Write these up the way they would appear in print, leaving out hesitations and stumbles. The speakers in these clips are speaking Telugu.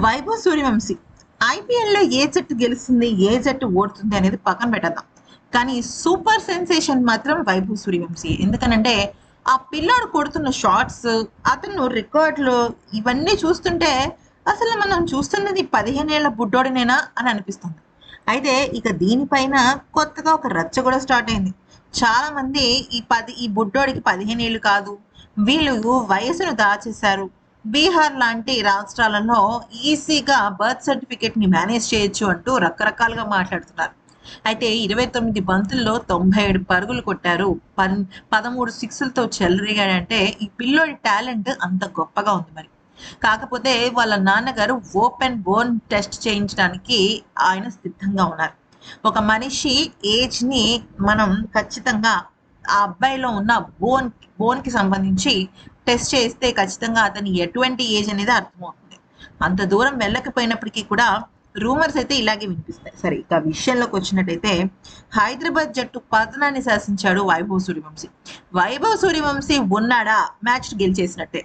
వైభవ్ సూర్యవంశీ ఐపీఎల్లో ఏ జట్టు గెలుస్తుంది ఏ జట్టు ఓడుతుంది అనేది పక్కన పెట్టద్దాం. కానీ సూపర్ సెన్సేషన్ మాత్రం వైభవ్ సూర్యవంశీ. ఎందుకనంటే ఆ పిల్లోడు కొడుతున్న షాట్స్, అతను రికార్డులు ఇవన్నీ చూస్తుంటే అసలు మనం చూస్తున్నది 15 ఏళ్ల బుడ్డోడినేనా అని అనిపిస్తుంది. అయితే ఇక దీనిపైన కొత్తగా ఒక రచ్చ కూడా స్టార్ట్ అయింది. చాలా మంది ఈ బుడ్డోడికి 15 ఏళ్ళు కాదు, వీళ్ళు వయసును దాచేశారు, బీహార్ లాంటి రాష్ట్రాలలో ఈజీగా బర్త్ సర్టిఫికేట్ ని మేనేజ్ చేయొచ్చు అంటూ రకరకాలుగా మాట్లాడుతున్నారు. అయితే 29 బంతుల్లో 97 పరుగులు కొట్టారు, 13 సిక్స్లతో చెలరేగాడంటే ఈ పిల్లోడి టాలెంట్ అంత గొప్పగా ఉంది. మరి కాకపోతే వాళ్ళ నాన్నగారు ఓపెన్ బోన్ టెస్ట్ చేయించడానికి ఆయన సిద్ధంగా ఉన్నారు. ఒక మనిషి ఏజ్ ని మనం ఖచ్చితంగా ఆ అబ్బాయిలో ఉన్న బోన్ కి సంబంధించి టెస్ట్ చేస్తే ఖచ్చితంగా అతని ఎటువంటి ఏజ్ అనేది అర్థమవుతుంది. అంత దూరం వెళ్ళకపోయినప్పటికీ కూడా రూమర్స్ అయితే ఇలాగే వినిపిస్తాయి. సరే, ఇక విషయంలోకి వచ్చినట్టయితే హైదరాబాద్ జట్టు పతనాన్ని శాసించాడు వైభవ్ సూర్యవంశీ. వైభవ్ సూర్యవంశీ ఉన్నాడా మ్యాచ్ గెలిచేసినట్టే.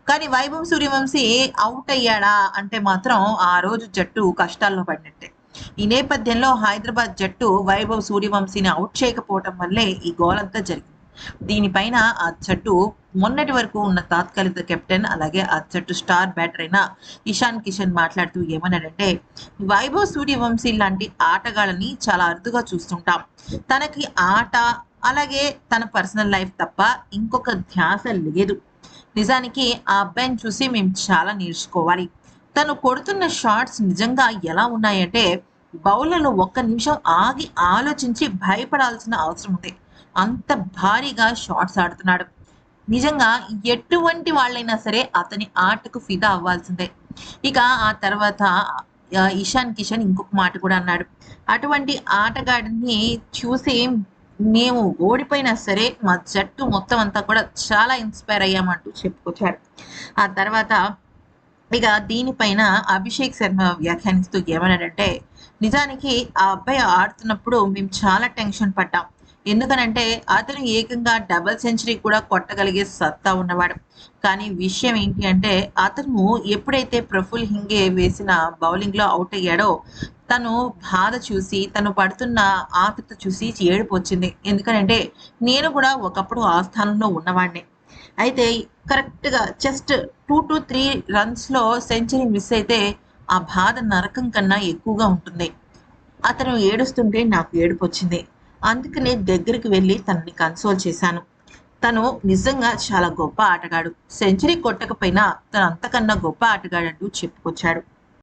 కానీ వైభవ్ సూర్యవంశీ అవుట్ అయ్యాడా అంటే మాత్రం ఆ రోజు జట్టు కష్టాల్లో పడినట్టే. ఈ నేపథ్యంలో హైదరాబాద్ జట్టు వైభవ్ సూర్యవంశీని అవుట్ చేయకపోవటం వల్లే ఈ గోలంతా జరిగింది. దీనిపైన ఆ జట్టు మొన్నటి వరకు ఉన్న తాత్కాలిక కెప్టెన్ అలాగే ఆ జట్టు స్టార్ బ్యాటర్ అయిన ఇషాన్ కిషన్ మాట్లాడుతూ ఏమన్నాడంటే, వైభవ్ సూర్యవంశీ లాంటి ఆటగాళ్ళని చాలా అరుదుగా చూస్తుంటాం. తనకి ఆట అలాగే తన పర్సనల్ లైఫ్ తప్ప ఇంకొక ధ్యాస లేదు. నిజానికి ఆ అబ్బాయిని చూసి మేము చాలా నేర్చుకోవాలి. తను కొడుతున్న షాట్స్ నిజంగా ఎలా ఉన్నాయంటే బౌలర్లు ఒక్క నిమిషం ఆగి ఆలోచించి భయపడాల్సిన అవసరం ఉంది. అంత భారీగా షాట్స్ ఆడుతున్నాడు. నిజంగా ఎటువంటి వాళ్ళైనా సరే అతని ఆటకు ఫిదా అవ్వాల్సిందే. ఇక ఆ తర్వాత ఇషాన్ కిషన్ ఇంకొక మాట కూడా అన్నాడు. అటువంటి ఆటగాడిని చూసి మేము ఓడిపోయినా సరే మా జట్టు మొత్తం అంతా కూడా చాలా ఇన్స్పైర్ అయ్యామంటూ చెప్పుకొచ్చాడు. ఆ తర్వాత ఇక దీనిపైన అభిషేక్ శర్మ వ్యాఖ్యానిస్తూ ఏమన్నాడంటే, నిజానికి ఆ అబ్బాయి ఆడుతున్నప్పుడు మేము చాలా టెన్షన్ పడ్డాం. ఎందుకనంటే అతను ఏకంగా డబుల్ సెంచరీ కూడా కొట్టగలిగే సత్తా ఉన్నవాడు. కానీ విషయం ఏంటి అంటే అతను ఎప్పుడైతే ప్రఫుల్ హింగే వేసిన బౌలింగ్ లో అవుట్ అయ్యాడో తను బాధ చూసి తను పడుతున్న ఆతృత చూసి ఏడుపు వచ్చింది. ఎందుకనంటే నేను కూడా ఒకప్పుడు ఆ స్థానంలో ఉన్నవాడిని. అయితే కరెక్ట్గా జస్ట్ 2 to 3 రన్స్లో సెంచరీ మిస్ అయితే ఆ బాధ నరకం కన్నా ఎక్కువగా ఉంటుంది. అతను ఏడుస్తుంటే నాకు ఏడుపు వచ్చింది. అందుకనే దగ్గరికి వెళ్ళి తనని కన్సోల్ చేశాను. తను నిజంగా చాలా గొప్ప ఆటగాడు. సెంచరీ కొట్టకపోయినా తను అంతకన్నా గొప్ప ఆటగాడు అంటూ చెప్పుకొచ్చాడు.